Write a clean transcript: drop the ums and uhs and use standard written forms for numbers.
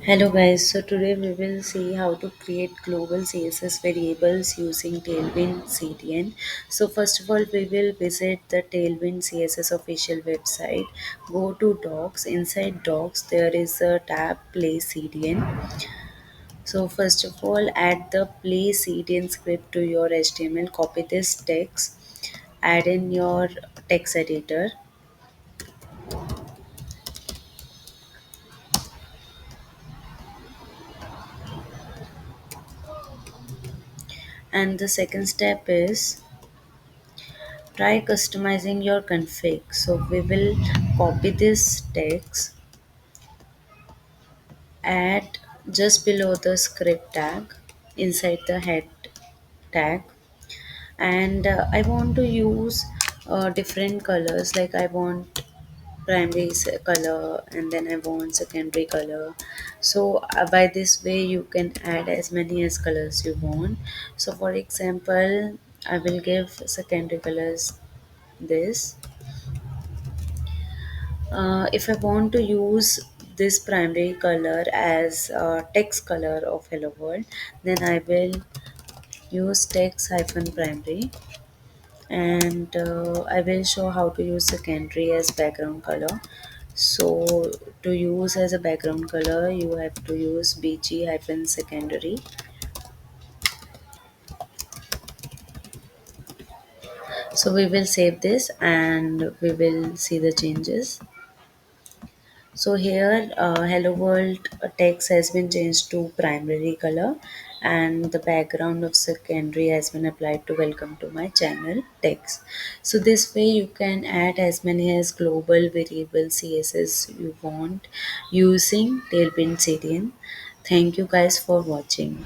Hello guys, so today we will see how to create global CSS variables using Tailwind CDN. So first of all, we will visit the Tailwind CSS official website. Go to docs. Inside docs, there is a tab Play CDN. So first of all, add the Play CDN script to your HTML. Copy this text, add in your text editor. And the second step is try customizing your config. So we will copy this text, add just below the script tag inside the head tag, and I want to use different colors, like I want primary color and then I want secondary color. So by this way you can add as many as colors you want. So for example, I will give secondary colors this. If I want to use this primary color as text color of hello world, then I will use text hyphen primary, and I will show how to use secondary as background color. So to use as a background color you have to use bg hyphen secondary. So we will save this and we will see the changes. So here, Hello World text has been changed to primary color, and the background of secondary has been applied to welcome to my channel text. So this way you can add as many as global variable CSS you want using Tailwind CDN. Thank you guys for watching.